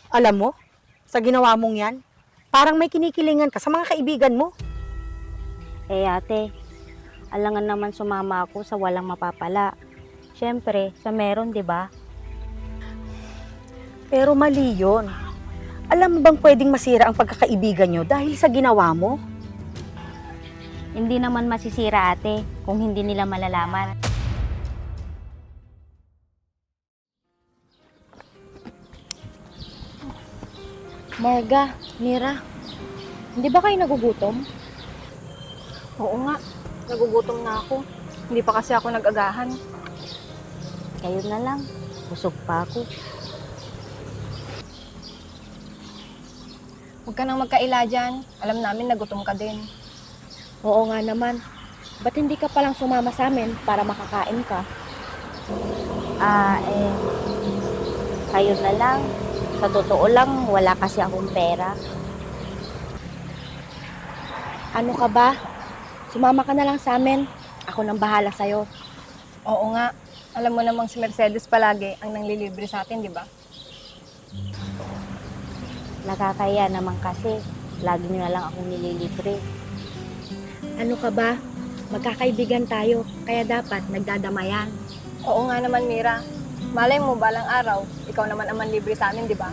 Alam mo, sa ginawa mong yan, parang may kinikilingan ka sa mga kaibigan mo. Eh ate, alangan naman sumama ako sa walang mapapala. Siyempre, sa meron, di ba? Pero mali yun. Alam mo bang pwedeng masira ang pagkakaibigan nyo dahil sa ginawa mo? Hindi naman masisira ate kung hindi nila malalaman. Marga, Mira, hindi ba kayo nagugutom? Oo nga, nagugutom na ako. Hindi pa kasi ako nag-agahan. Kayo na lang, busog pa ako. Huwag ka nang magkaila dyan. Alam namin nagutom ka din. Oo nga naman. Ba't hindi ka palang sumama sa amin para makakain ka? Kayo na lang. Sa totoo lang, wala kasi akong pera. Ano ka ba? Sumama ka na lang sa amin. Ako nang bahala sa'yo. Oo nga, alam mo namang si Mercedes palagi ang nanglilibre sa atin, di ba? Nakakaya naman kasi, lagi nyo na lang akong nililibre. Ano ka ba? Magkakaibigan tayo, kaya dapat nagdadamayan. Oo nga naman, Mira. Malay mo, balang araw, ikaw naman ang manlibre sa amin, di ba?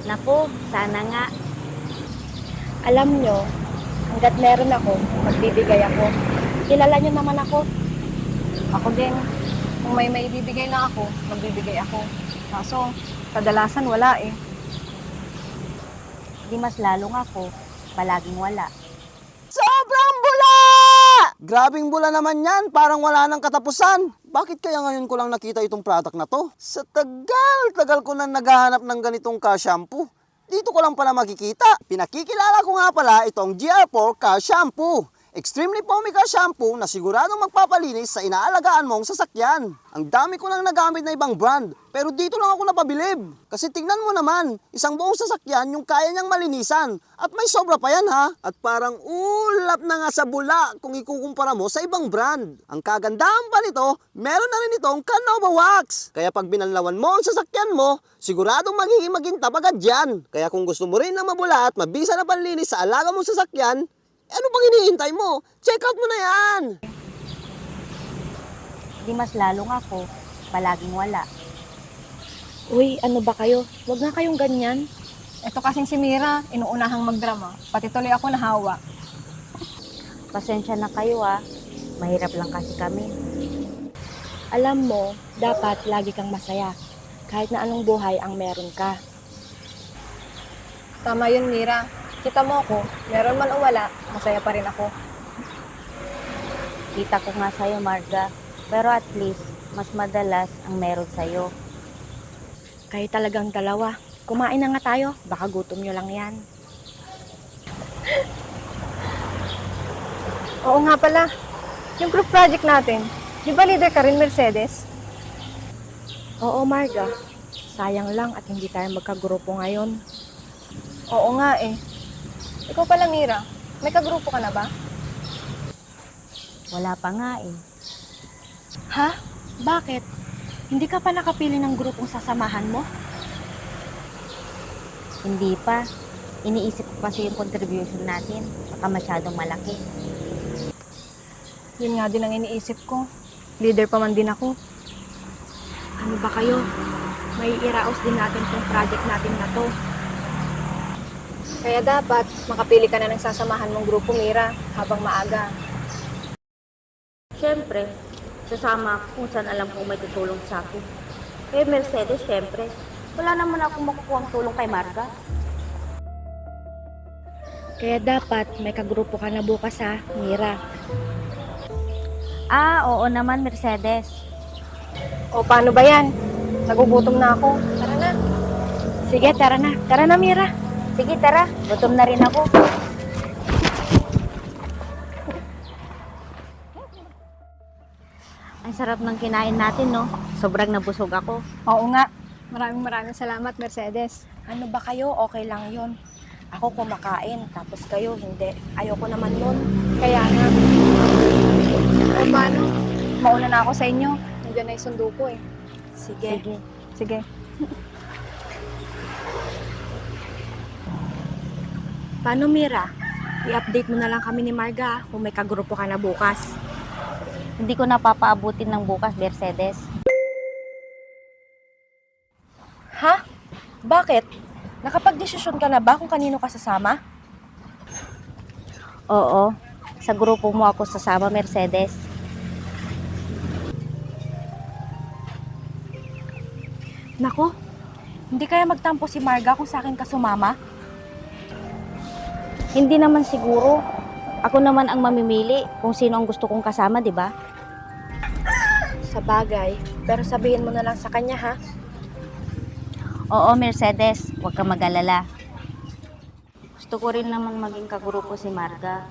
Naku, sana nga. Alam nyo, hanggat meron ako, magbibigay ako. Kilala nyo naman ako. Ako din. Kung may maibibigay na ako, magbibigay ako. Kaso, kadalasan wala eh. Di mas lalong ako, palaging wala. Sobrang bula! Grabing bula naman yan, parang wala nang katapusan. Bakit kaya ngayon ko lang nakita itong product na to? Sa tagal ko na naghahanap ng ganitong ka-shampoo. Dito ko lang pala makikita. Pinakikilala ko nga pala itong GR4 ka-shampoo. Extremely foamy ka shampoo na siguradong magpapalinis sa inaalagaan mong sasakyan. Ang dami ko nang nagamit na ibang brand, pero dito lang ako napabilib. Kasi tingnan mo naman, isang buong sasakyan yung kaya niyang malinisan. At may sobra pa yan ha. At parang ulap na nga sa bula kung ikukumpara mo sa ibang brand. Ang kagandahan pa nito, meron na rin itong Canova Wax. Kaya pag binanlawan mo ang sasakyan mo, siguradong magiging magintab agad yan. Kaya kung gusto mo rin na mabula at mabisa na panlinis sa alaga mong sasakyan, ano bang hinihintay mo? Check out mo na yan! Di mas lalong ako, palaging wala. Uy, ano ba kayo? Huwag na kayong ganyan. Ito kasing si Mira, inuunahang magdrama. Pati tuloy ako nahawa. Pasensya na kayo mahirap lang kasi kami. Alam mo, dapat lagi kang masaya. Kahit na anong buhay ang meron ka. Tama yun, Mira. Kita mo ako, meron man o wala, masaya pa rin ako. Kita ko nga sa'yo, Marga. Pero at least, mas madalas ang meron sa'yo. Kayo talagang dalawa. Kumain na nga tayo. Baka gutom nyo lang yan. Oo nga pala, yung group project natin, di ba leader ka rin, Mercedes? Oo, Marga. Sayang lang at hindi tayo magkagrupo ngayon. Oo nga eh. Ikaw pala, Mira, may kagrupo ka na ba? Wala pa nga eh. Ha? Bakit? Hindi ka pa nakapili ng grupong sasamahan mo? Hindi pa. Iniisip ko kasi yung contribution natin. Baka masyadong malaki. Yun nga din ang iniisip ko. Leader pa man din ako. Ano ba kayo? May iraos din natin tong project natin na to. Kaya dapat makapili ka na ng sasamahan mong grupo, Mira, habang maaga. Siyempre, sasama ako kung saan alam kong may tutulong sa akin. Kay Mercedes, siyempre. Wala naman akong makukuha tulong kay Marga. Kaya dapat may kagrupo ka na bukas ha, Mira. Oo naman, Mercedes. O paano ba yan? Nagugutom na ako. Tara na. Sige, tara na. Tara na, Mira. Sige, tara. Gutom na rin ako. Ang sarap ng kinain natin, no? Sobrang nabusog ako. Oo nga. Maraming salamat, Mercedes. Ano ba kayo? Okay lang yun. Ako kumakain, tapos kayo hindi. Ayoko naman yun. Kaya nga. O paano? Mauna na ako sa inyo. Nandiyan na yung sundo ko eh. Sige. Sige. Sige. Paano, Mira? I-update mo na lang kami ni Marga kung may kagrupo ka na bukas. Hindi ko napapaabutin ng bukas, Mercedes. Ha? Bakit? Nakapag-desisyon ka na ba kung kanino ka sasama? Oo, sa grupo mo ako sasama, Mercedes. Nako, hindi kaya magtampo si Marga kung sa akin ka sumama? Hindi naman siguro. Ako naman ang mamimili kung sino ang gusto kong kasama, di ba? Sa bagay, pero sabihin mo na lang sa kanya ha. Oo, Mercedes, huwag ka mag-alala. Gusto ko rin naman maging kagrupo si Marga.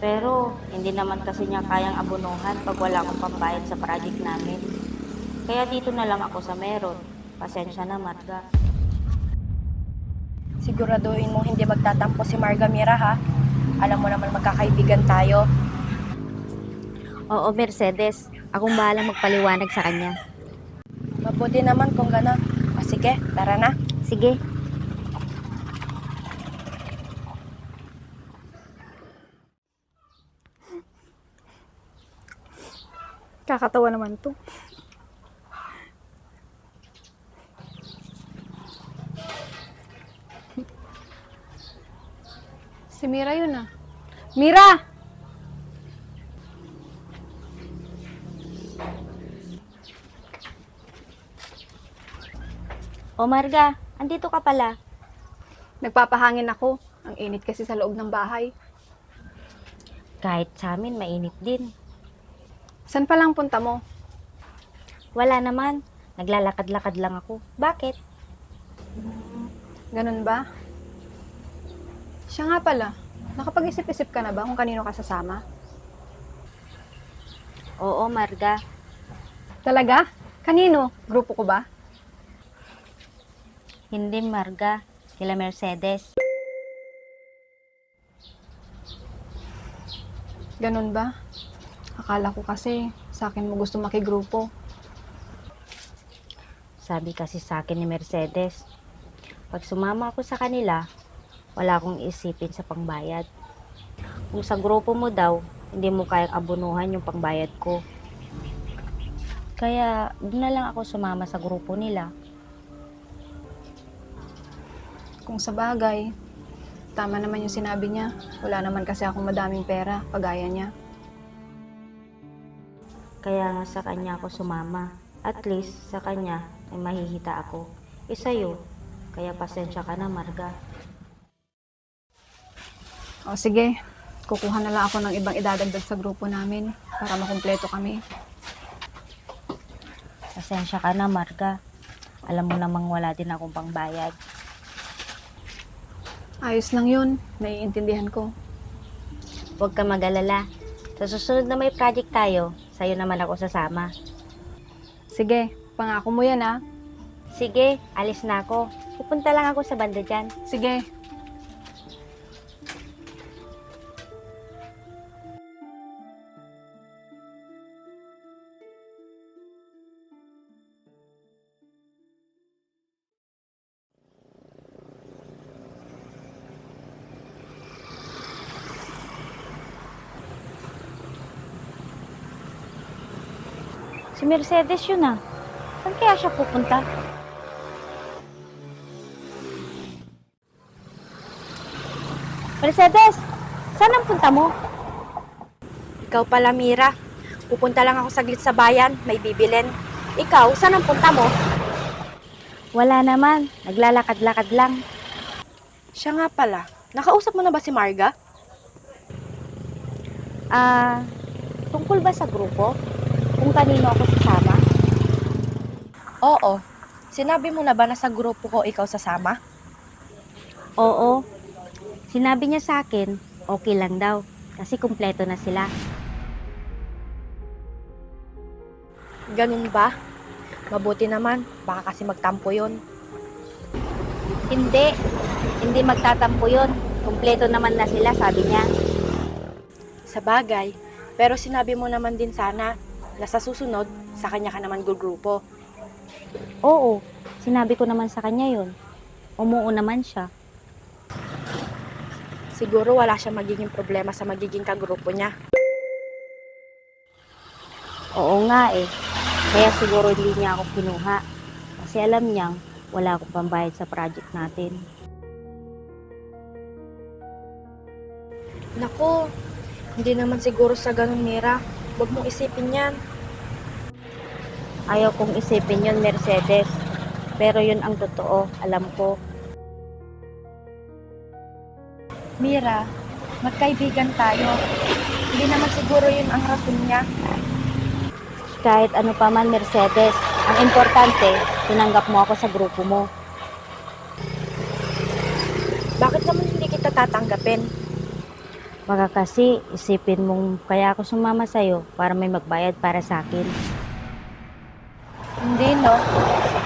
Pero hindi naman kasi niya kayang abunuhan pag wala akong pambayad sa project namin. Kaya dito na lang ako sa meron. Pasensya na, Marga. Siguraduhin mo hindi magtatampo si Marga, Mira ha. Alam mo naman magkakaibigan tayo. Oo, Mercedes. Akong bahalang magpaliwanag sa kanya. Mabuti naman kung gano'n. O sige, tara na. Sige. Kakatawa naman to. Si Mira yun ah. Mira! O Marga, andito ka pala. Nagpapahangin ako. Ang init kasi sa loob ng bahay. Kahit sa amin, mainit din. San pa lang punta mo? Wala naman. Naglalakad-lakad lang ako. Bakit? Ganun ba? Siya nga pala. Nakapag-isip-isip ka na ba kung kanino ka sasama? Oo, Marga. Talaga? Kanino? Grupo ko ba? Hindi, Marga. Kila Mercedes. Ganun ba? Akala ko kasi sa akin mo gusto makigrupo. Sabi kasi sa akin ni Mercedes, pag sumama ako sa kanila, wala akong isipin sa pangbayad. Kung sa grupo mo daw, hindi mo kayang abunuhan yung pangbayad ko. Kaya, doon na lang ako sumama sa grupo nila. Kung sa bagay, tama naman yung sinabi niya. Wala naman kasi akong madaming pera, pagaya niya. Kaya nga sa kanya ako sumama. At least, sa kanya, ay mahihita ako. Sa'yo, kaya pasensya ka na, Marga. O sige, kukuha na lang ako ng ibang idadagdag sa grupo namin para makumpleto kami. Pasensya ka na, Marga. Alam mo namang wala din akong pangbayad. Ayos lang yun, naiintindihan ko. Huwag ka mag-alala. Sa susunod na may project tayo, sa'yo naman ako sasama. Sige, pangako mo yan ah. Sige, alis na ako. Pupunta lang ako sa banda dyan. Sige. Si Mercedes yun ah. Saan kaya siya pupunta? Mercedes! Saan ang punta mo? Ikaw pala, Mira. Pupunta lang ako saglit sa bayan, may bibilin. Ikaw, saan ang punta mo? Wala naman. Naglalakad-lakad lang. Siya nga pala. Nakausap mo na ba si Marga? Tungkol ba sa grupo? Kung kanino ako sasama? Oo. Sinabi mo na ba na sa grupo ko ikaw sasama? Oo. Sinabi niya sa akin, okay lang daw. Kasi kumpleto na sila. Ganun ba? Mabuti naman. Baka kasi magtampo yun. Hindi. Hindi magtatampo yun. Kumpleto naman na sila, sabi niya. Sa bagay. Pero sinabi mo naman din sana na sa susunod, sa kanya ka naman gugrupo. Oo. Sinabi ko naman sa kanya yun. Umuo naman siya. Siguro wala siya magiging problema sa magiging kagrupo niya. Oo nga eh. Kaya siguro hindi niya ako kinuha. Kasi alam niyang wala akong pambayad sa project natin. Naku, hindi naman siguro sa ganun, Mira. Huwag mong isipin yan. Ayaw kong isipin yun, Mercedes. Pero yun ang totoo, alam ko. Mira, magkaibigan tayo. Hindi naman siguro yun ang rason niya. Kahit ano pa man, Mercedes, ang importante, tinanggap mo ako sa grupo mo. Bakit naman hindi kita tatanggapin? Baka kasi isipin mong kaya ako sumama sa'yo para may magbayad para sa akin. Hindi, no?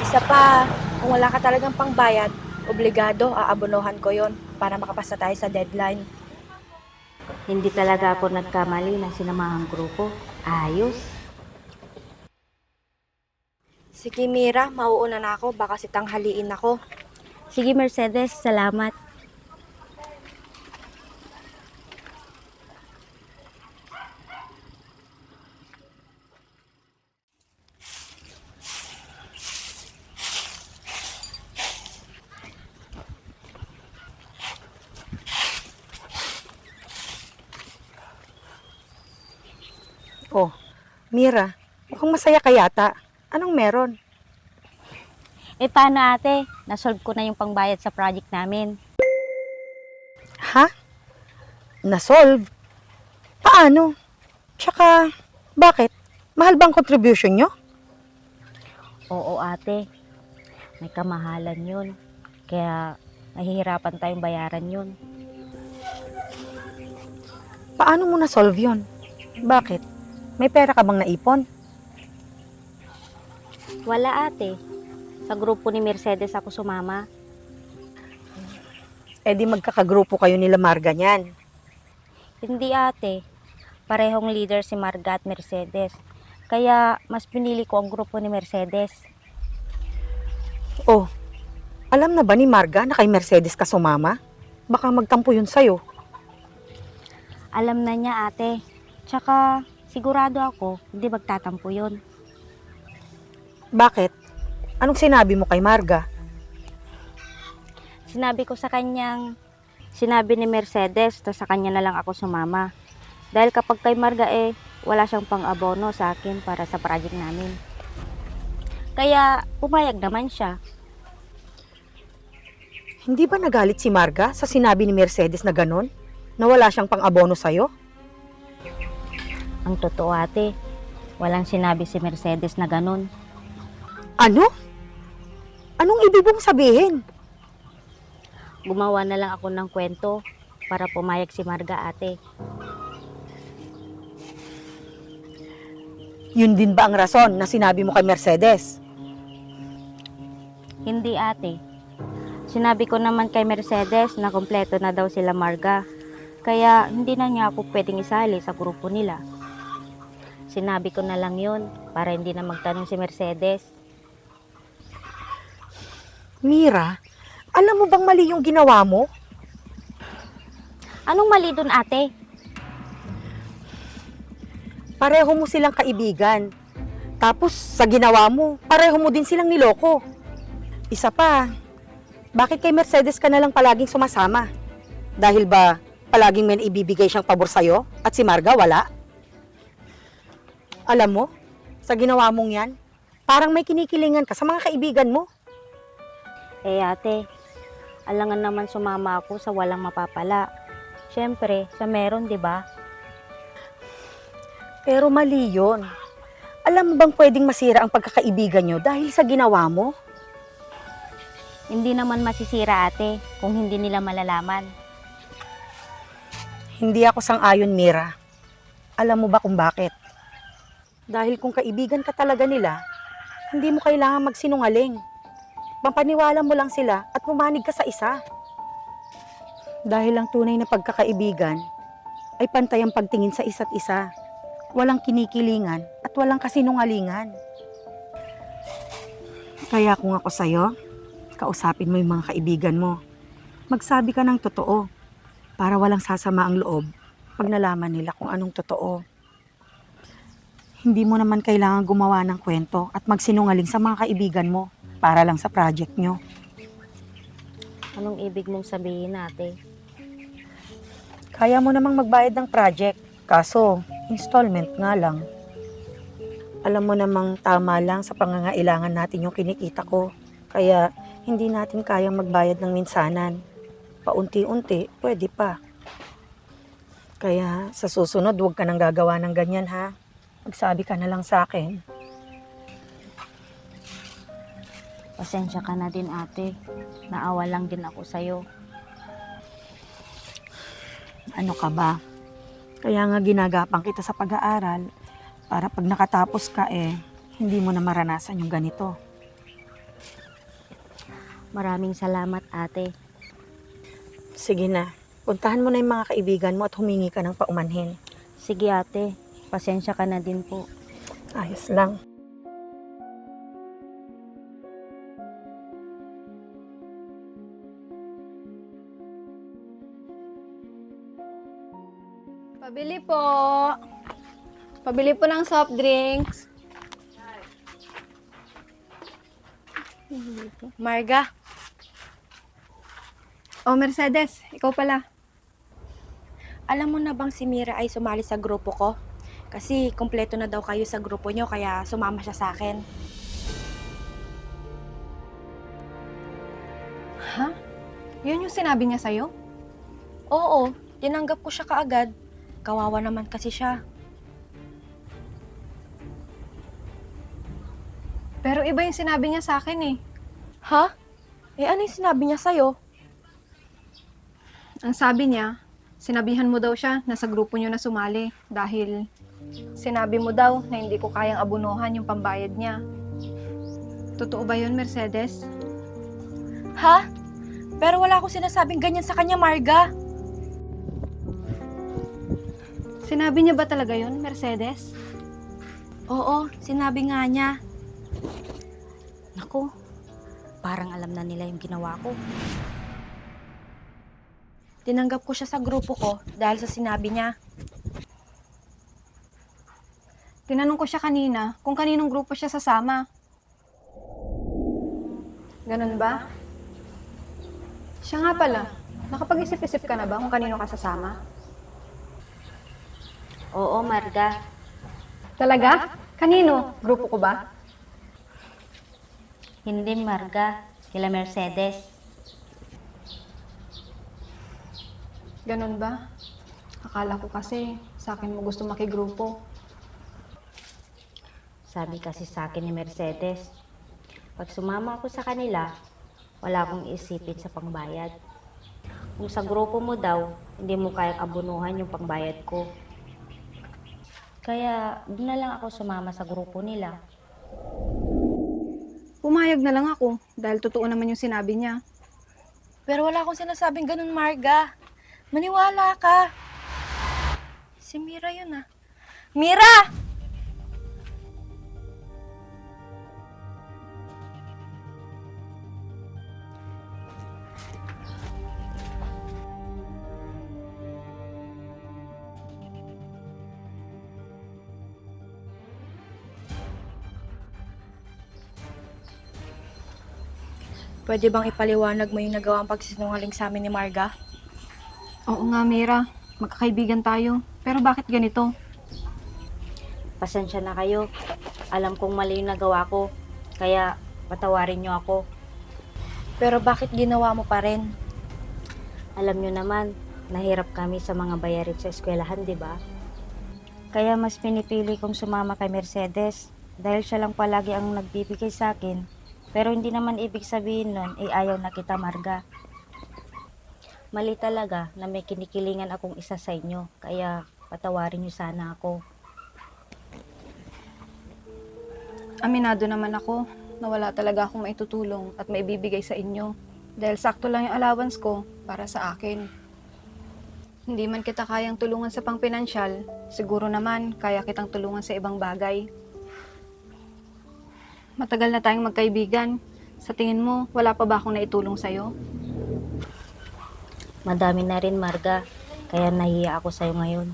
Isa pa, kung wala ka talagang pangbayad, obligado, aabonohan ko yon para makapasa tayo sa deadline. Hindi talaga ako nagkamali ng sinamahang grupo. Ayos. Sige, Mira, mauuna na ako. Baka si tanghaliin ako. Sige, Mercedes, salamat. Oh, Mira, mukhang masaya ka yata. Anong meron? Eh paano ate? Nasolve ko na yung pangbayad sa project namin. Ha? Nasolve? Paano? Tsaka, bakit? Mahal bang contribution nyo? Oo ate, may kamahalan yun. Kaya mahihirapan tayong bayaran yun. Paano mo na-solve yun? Bakit? May pera ka bang naipon? Wala ate. Sa grupo ni Mercedes ako sumama. Eh di magkakagrupo kayo nila Marga niyan. Hindi ate. Parehong leader si Marga at Mercedes. Kaya mas pinili ko ang grupo ni Mercedes. Oh, alam na ba ni Marga na kay Mercedes ka sumama? Baka magtampo yun sa'yo. Alam na niya ate. Tsaka sigurado ako hindi magtatampo yun. Bakit? Anong sinabi mo kay Marga? Sinabi ko sa kanyang, sinabi ni Mercedes na sa kanya na lang ako sumama. Dahil kapag kay Marga wala siyang pang-abono sa akin para sa project namin. Kaya pumayag naman siya. Hindi ba nagalit si Marga sa sinabi ni Mercedes na ganon? Na wala siyang pang-abono sa'yo? Ang totoo ate, walang sinabi si Mercedes na ganon. Ano? Anong ibig mong sabihin? Gumawa na lang ako ng kwento para pumayag si Marga ate. Yun din ba ang rason na sinabi mo kay Mercedes? Hindi ate. Sinabi ko naman kay Mercedes na kompleto na daw sila Marga. Kaya hindi na niya ako pwedeng isali sa grupo nila. Sinabi ko na lang yun para hindi na magtanong si Mercedes. Mira, alam mo bang mali yung ginawa mo? Anong mali dun ate? Pareho mo silang kaibigan. Tapos sa ginawa mo, pareho mo din silang niloko. Isa pa, bakit kay Mercedes ka na lang palaging sumasama? Dahil ba palaging may ibibigay siyang pabor sa'yo at si Marga wala? Alam mo, sa ginawa mong yan, parang may kinikilingan ka sa mga kaibigan mo. Eh ate, alangan naman sumama ako sa walang mapapala. Siyempre, sa meron, di ba? Pero mali yun. Alam mo bang pwedeng masira ang pagkakaibigan nyo dahil sa ginawa mo? Hindi naman masisira ate kung hindi nila malalaman. Hindi ako sang-ayon, Mira. Alam mo ba kung bakit? Dahil kung kaibigan ka talaga nila, hindi mo kailangan magsinungaling. Pampaniwala mo lang sila at pumanig ka sa isa. Dahil ang tunay na pagkakaibigan ay pantay ang pagtingin sa isa't isa. Walang kinikilingan at walang kasinungalingan. Kaya kung ako sa'yo, kausapin mo yung mga kaibigan mo. Magsabi ka ng totoo para walang sasama ang loob pag nalaman nila kung anong totoo. Hindi mo naman kailangan gumawa ng kwento at magsinungaling sa mga kaibigan mo para lang sa project nyo. Anong ibig mong sabihin, ate? Kaya mo namang magbayad ng project, kaso installment nga lang. Alam mo namang tama lang sa pangangailangan natin yung kinikita ko. Kaya hindi natin kayang magbayad ng minsanan. Paunti-unti, pwede pa. Kaya sa susunod, huwag ka nang gagawa ng ganyan ha. Magsabi ka na lang sa akin. Pasensya ka na din, ate. Naawa lang din ako sa'yo. Ano ka ba? Kaya nga ginagapang kita sa pag-aaral para pag nakatapos ka hindi mo na maranasan yung ganito. Maraming salamat, ate. Sige na, puntahan mo na yung mga kaibigan mo at humingi ka ng paumanhin. Sige, ate. Pasensya ka na din po. Ayos lang. Pabili po. Pabili po ng soft drinks. Marga, Oh, Mercedes, ikaw pala. alam mo na bang si Mira ay sumali sa grupo ko? Kasi kumpleto na daw kayo sa grupo nyo, kaya sumama siya sa akin. Ha? Yun yung sinabi niya sa'yo? Oo, tinanggap ko siya kaagad. Kawawa naman kasi siya. Pero iba yung sinabi niya sa akin eh. Ha? Ano yung sinabi niya sa'yo? Ang sabi niya, sinabihan mo daw siya na sa grupo niyo na sumali dahil sinabi mo daw na hindi ko kayang abunuhan yung pambayad niya. Totoo ba yun, Mercedes? Ha? Pero wala akong sinasabing ganyan sa kanya, Marga. Sinabi niya ba talaga yun, Mercedes? Oo, sinabi nga niya. Naku, parang alam na nila yung ginawa ko. Tinanggap ko siya sa grupo ko dahil sa sinabi niya. Tinanong ko siya kanina kung kaninong grupo siya sasama. Ganun ba? Siya nga pala, nakapag-isip-isip ka na ba kung kanino ka sasama? Oo, Marga. Talaga? Kanino? Grupo ko ba? Hindi, Marga. Kila Mercedes. Ganun ba? Akala ko kasi sa akin mo gusto makigrupo. Sabi kasi sa akin ni Mercedes, pag sumama ako sa kanila, wala akong isipin sa pangbayad. Kung sa grupo mo daw, hindi mo kayang abunuhan yung pangbayad ko. Kaya doon na lang ako sumama sa grupo nila. Pumayag na lang ako dahil totoo naman yung sinabi niya. Pero wala akong sinasabing ganun, Marga. Maniwala ka. Si Mira yun ah. Mira! Pwede bang ipaliwanag mo yung nagawang pagsisinungaling sa amin ni Marga? Oo nga, Mira. Magkakaibigan tayo. Pero bakit ganito? Pasensya na kayo. Alam kong mali yung nagawa ko. Kaya patawarin niyo ako. Pero bakit ginawa mo pa rin? Alam niyo naman, nahirap kami sa mga bayarin sa eskwelahan, di ba? Kaya mas pinipili kong sumama kay Mercedes dahil siya lang palagi ang nagbibigay sa akin. Pero hindi naman ibig sabihin nun, ayaw na kita, Marga. Mali talaga na may kinikilingan akong isa sa inyo, kaya patawarin niyo sana ako. Aminado naman ako na wala talaga akong maitutulong at maibibigay sa inyo. Dahil sakto lang yung allowance ko para sa akin. Hindi man kita kayang tulungan sa pangpinansyal, siguro naman kaya kitang tulungan sa ibang bagay. Matagal na tayong magkaibigan. Sa tingin mo, wala pa ba akong naitulong sa'yo? Madami na rin, Marga. Kaya nahiya ako sa'yo ngayon.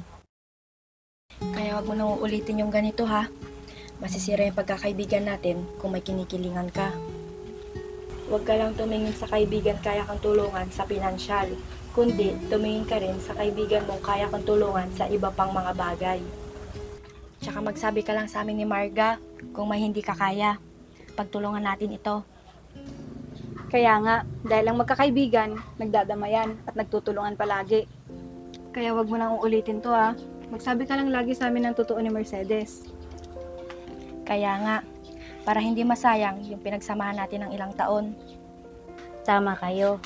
Kaya wag mo nang uulitin yung ganito ha. Masisira yung pagkakaibigan natin kung may kinikilingan ka. Huwag ka lang tumingin sa kaibigan kaya kang tulungan sa pinansyal, kundi tumingin ka rin sa kaibigan mong kaya kang tulungan sa iba pang mga bagay. Tsaka magsabi ka lang sa amin ni Marga kung may hindi ka kaya. Pagtulungan natin ito. Kaya nga, dahil lang magkakaibigan, nagdadamayan at nagtutulungan palagi. Kaya wag mo nang uulitin to ha. Magsabi ka lang lagi sa amin ng totoo ni Mercedes. Kaya nga, para hindi masayang yung pinagsamahan natin ng ilang taon. Tama kayo.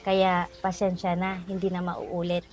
Kaya pasensya na, hindi na mauulit.